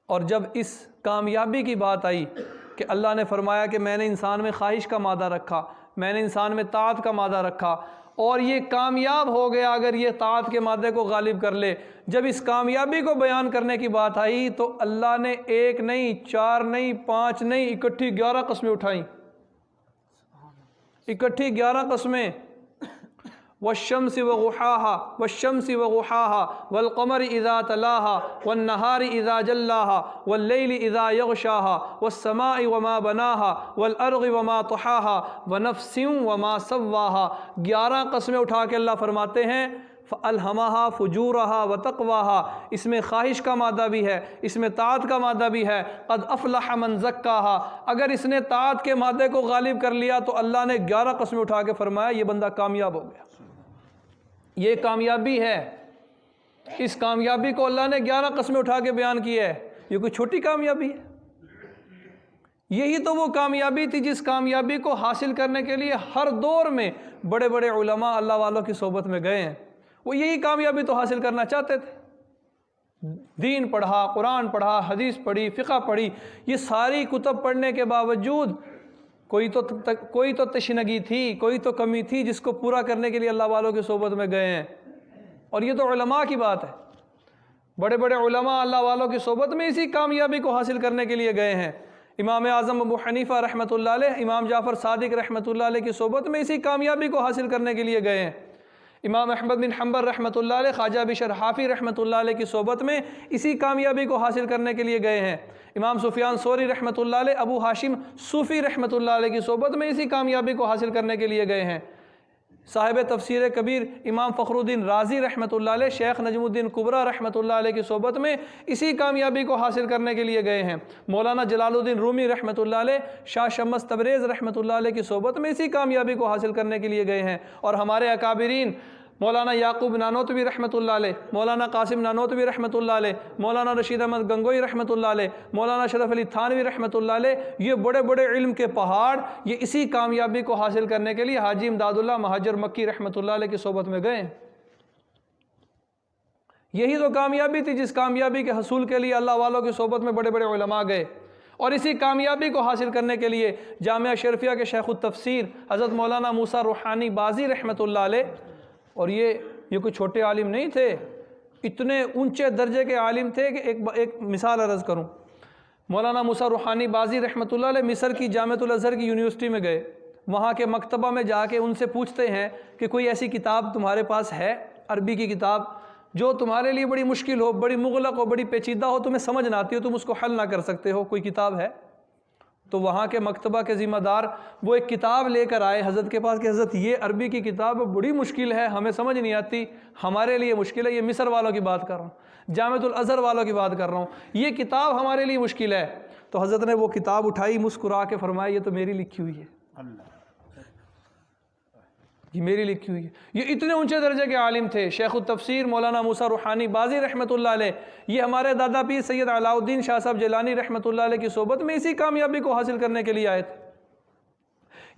और जब इस कामयाबी की बात आई कि अल्लाह ने फरमाया कि मैंने इंसान में ख्वाहिश का मादा रखा, मैंने इंसान में ताअत का मादा रखा और ये कामयाब हो गया अगर ये ताअत के मादे को गालिब कर ले। जब इस कामयाबी को बयान करने की बात आई तो अल्लाह ने 1 नहीं, 4 नहीं, 5 नहीं, इकट्ठी 11 कस्में उठाई, इकट्ठी 11 कस्में। वश्शम्सि वगुहाहा वश्शम्सि वगुहाहा वल्क़मरि इज़ा तलाहा वन्नहारि इज़ा जल्लाहा वल्लैलि इज़ा यग़शाहा वस्समाइ वमा बनाहा वल्अर्ज़ि वमा तहाहा वनफ्सिन वमा सव्वाहा। 11 कस्में उठा के अल्लाह फरमाते हैं फ़अल्हमहा फ़ुजूरहा व तक़वाहा। इसमें ख्वाहिश का मादा भी है, इसमें ताअत का मादा भी है। क़द अफ़लह मन ज़क्काहा। अगर इसने ताअत के मादे को गालिब कर लिया तो अल्लाह ने 11 कस्में उठा के फरमाया ये बंदा कामयाब हो गया। ये कामयाबी है। इस कामयाबी को अल्लाह ने 11 कस्में उठा के बयान की है। ये कोई छोटी कामयाबी है? यही तो वो कामयाबी थी जिस कामयाबी को हासिल करने के लिए हर दौर में बड़े बड़े उलमा अल्लाह वालों की सोबत में गए हैं। वो यही कामयाबी तो हासिल करना चाहते थे। दीन पढ़ा, कुरान पढ़ा, हदीस पढ़ी, फ़िक़ह पढ़ी, ये सारी कुतुब पढ़ने के बावजूद कोई तो तशनगी थी, कोई तो कमी थी जिसको पूरा करने के लिए अल्लाह वालों की सोबत में गए हैं। और ये तो उलमा की बात है। बड़े बड़े उलमा अल्लाह वालों की सोबत में इसी कामयाबी को हासिल करने के लिए गए हैं। इमाम आज़म अबू हनीफ़ा रहमतुल्लाह अलैह, इमाम जाफ़र सादिक रहमतुल्लाह अलैह की सोबत में इसी कामयाबी को हासिल करने के लिए गए हैं। इमाम अहमद बिन हम्बल रहमतुल्लाह अलैह, ख्वाजा बिशर हाफ़ी रहमतुल्लाह अलैह की सोबत में इसी कामयाबी को हासिल करने के लिए गए हैं। इमाम सुफियान सौरी रहमतुल्लाह अलैह, अबू हाशिम सूफ़ी रहमतुल्लाह अलैह की सोबत में इसी कामयाबी को हासिल करने के लिए गए हैं। साहिब तफसीर कबीर इमाम फ़खरुद्दीन राज़ी रहमतुल्लाह अलैह, शेख नजमुद्दीन कुबरा रहमतुल्लाह अलैह की सोबत में इसी कामयाबी को हासिल करने के लिए गए हैं। मौलाना जलालुद्दीन रूमी रहमतुल्लाह अलैह, शाह शम्स तबरेज़ रहमतुल्लाह अलैह की सोबत में इसी कामयाबी को हासिल करने के लिए गए हैं। और हमारे अकाबिरीन मौलाना याकूब नानोतवी रहमतुल्लाह अलैह, मौलाना कासिम नानोतवी रहमतुल्लाह अलैह, मौलाना रशीद अहमद गंगोई रहमतुल्लाह अलैह, मौलाना शरफ अली थानवी रहमतुल्लाह अलैह, ये बड़े बड़े इल्म के पहाड़ ये इसी कामयाबी को हासिल करने के लिए हाजी इमदादुल्लाह महाजर मक्की रहमतुल्लाह अलैह की सोबत में गए। यही तो कामयाबी थी जिस कामयाबी के हसूल के लिए अल्लाह वालों की सोबत में बड़े बड़े उलमा गए। और इसी कामयाबी को हासिल करने के लिए जामिया शरफिया के शेखुत तफसीर हज़रत मौलाना मूसा रूहानी बाजी रहमतुल्लाह अलैह, और ये कोई छोटे आलिम नहीं थे, इतने ऊंचे दर्जे के आलिम थे कि एक मिसाल अर्ज़ करूं। मौलाना मूसा रूहानी बाजी रहमतुल्लाह अलैह मिस्र की जामिअतुल अज़हर की यूनिवर्सिटी में गए। वहाँ के मकतबा में जाके उनसे पूछते हैं कि कोई ऐसी किताब तुम्हारे पास है, अरबी की किताब, जो तुम्हारे लिए बड़ी मुश्किल हो, बड़ी मुग़लक़ हो, बड़ी पेचीदा हो, तुम्हें समझ ना आती हो, तुम उसको हल ना कर सकते हो, कोई किताब है? तो वहाँ के मकतबा के ज़िम्मेदार वो एक किताब लेकर आए हज़रत के पास कि हज़रत ये अरबी की किताब बड़ी मुश्किल है, हमें समझ नहीं आती, हमारे लिए मुश्किल है। ये मिस्र वालों की बात कर रहा हूँ, जामिअतुल अज़हर वालों की बात कर रहा हूँ, ये किताब हमारे लिए मुश्किल है। तो हज़रत ने वो किताब उठाई, मुस्कुरा के फरमाया ये तो मेरी लिखी हुई है, ये मेरी लिखी हुई है। ये इतने ऊंचे दर्जे के आलिम थे। शेखुत तफसीर मौलाना मूसा रूहानी बाजी रहमतुल्लाह अलैह, ये हमारे दादा पीर सैयद अलाउद्दीन शाह साहब जिलानी रहमतुल्लाह अलैह की सोबत में इसी कामयाबी को हासिल करने के लिए आए थे।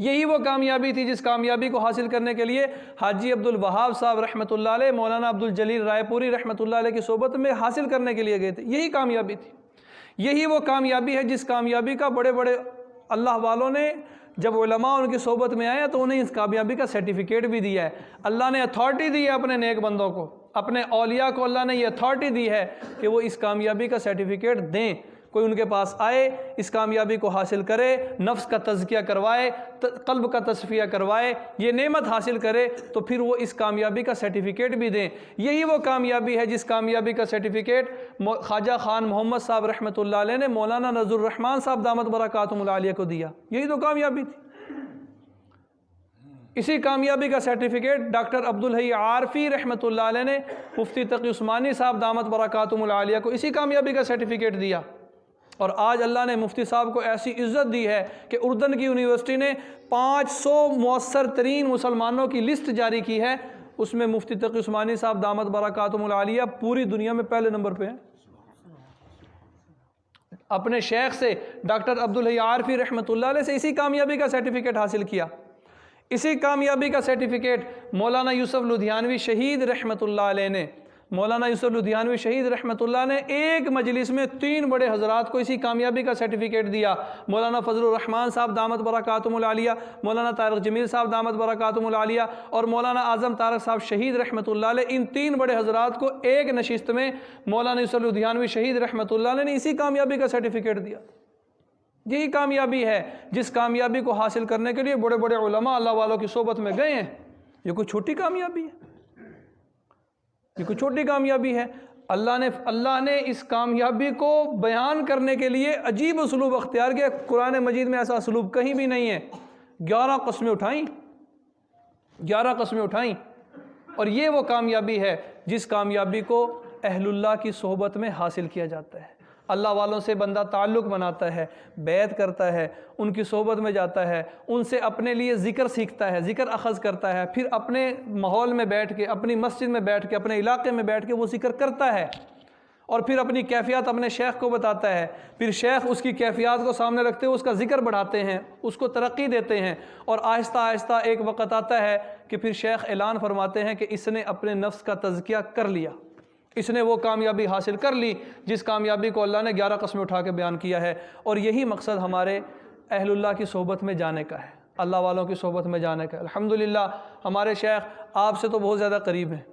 यही वो कामयाबी थी जिस कामयाबी को हासिल करने के लिए हाजी अब्दुल वहाब साहब रहमतुल्लाह अलैह, मौलाना अब्दुल जलील रायपुरी रहमतुल्लाह अलैह की सोबत में हासिल करने के लिए गए थे। यही कामयाबी थी। यही वो कामयाबी है जिस कामयाबी का बड़े बड़े अल्लाह वालों ने जब उलमा उनकी सोबत में आए तो उन्हें इस कामयाबी का सर्टिफिकेट भी दिया है। अल्लाह ने अथॉरिटी दी है अपने नेक बंदों को, अपने औलिया को अल्लाह ने ये अथॉरिटी दी है कि वो इस कामयाबी का सर्टिफिकेट दें। कोई उनके पास आए, इस कामयाबी को हासिल करे, नफ्स का तज़किया करवाए, क़ल्ब का तस्फ़िया करवाए, ये नेमत हासिल करे, तो फिर वो इस कामयाबी का सर्टिफिकेट भी दें। यही वो कामयाबी है जिस कामयाबी का सर्टिफिकेट ख्वाजा ख़ान मोहम्मद साहब रहमतुल्लाह अलैह ने मौलाना नज़रुर रहमान साहब दामत बरकातुहुल आलिया को दिया। यही तो कामयाबी थी। इसी कामयाबी का सर्टिफिकेट डॉक्टर अब्दुल हई आरफी रहमतुल्लाह अलैह ने मुफ्ती तकी उस्मानी साहब दामत बरकातुहुल आलिया को इसी कामयाबी का सर्टिफिकेट दिया। और आज अल्लाह ने मुफ्ती साहब को ऐसी इज़्ज़त दी है कि उर्दन की यूनिवर्सिटी ने 500 मुअस्सर तरीन मुसलमानों की लिस्ट जारी की है, उसमें मुफ्ती तकी उस्मानी साहब दामत बरकातुहुल आलिया पूरी दुनिया में पहले नंबर पे हैं। अपने शेख से डॉक्टर अब्दुल हई आरफी रहमतुल्लाह अलैह से इसी कामयाबी का सर्टिफिकेट हासिल किया। इसी कामयाबी का सर्टिफिकेट मौलाना यूसुफ लुधियानवी शहीद रहमतुल्लाह अलैह ने मौलाना यूसुफ लुधियानवी शहीद रहमतुल्लाह ने एक मजलिस में 3 बड़े हजरात को इसी कामयाबी का सर्टिफिकेट दिया। मौलाना फजलुर रहमान साहब दामत बरकातुहुल आलिया, मौलाना तारिक जमील साहब दामत बरकातुहुल आलिया और मौलाना आज़म तारक साहब शहीद रहमतुल्लाह अलैह, इन 3 बड़े हजरात को एक नशिस्त में मौलाना यूसुफ लुधियानवी शहीद रहमतुल्लाह अलैह ने इसी कामयाबी का सर्टिफिकेट दिया। यही कामयाबी है जिस कामयाबी को हासिल करने के लिए बड़े बड़े उलमा अल्लाह वालों की सोबत में गए हैं। ये कोई छोटी कामयाबी है? ये कोई छोटी कामयाबी है? अल्लाह ने इस कामयाबी को बयान करने के लिए अजीब उसलूब अख्तियार किया। कुरान मजीद में ऐसा उसलूब कहीं भी नहीं है। 11 कस्में उठाई, 11 कस्में उठाई, और ये वो कामयाबी है जिस कामयाबी को अहलुल्लाह की सोहबत में हासिल किया जाता है। अल्लाह वालों से बंदा ताल्लुक़ बनाता है, बैत करता है, उनकी सोहबत में जाता है, उनसे अपने लिए ज़िक्र सीखता है, ज़िक्र अख़ज़ करता है, फिर अपने माहौल में बैठ के, अपनी मस्जिद में बैठ के, अपने इलाके में बैठ के वो ज़िक्र करता है, और फिर अपनी कैफ़ियत अपने शेख को बताता है। फिर शेख उसकी कैफ़ियत को सामने रखते हुए उसका ज़िक्र बढ़ाते हैं, उसको तरक्की देते हैं, और आहिस्ता आहिस्ता एक वक़्त आता है कि फिर शेख ऐलान फरमाते हैं कि इसने अपने नफ्स का तज़किया कर लिया, इसने वो कामयाबी हासिल कर ली जिस कामयाबी को अल्लाह ने 11 कस्में उठा के बयान किया है। और यही मकसद हमारे अहलुल्लाह की सोहबत में जाने का है, अल्लाह वालों की सोहबत में जाने का। अल्हम्दुलिल्लाह हमारे शेख आपसे तो बहुत ज़्यादा करीब हैं।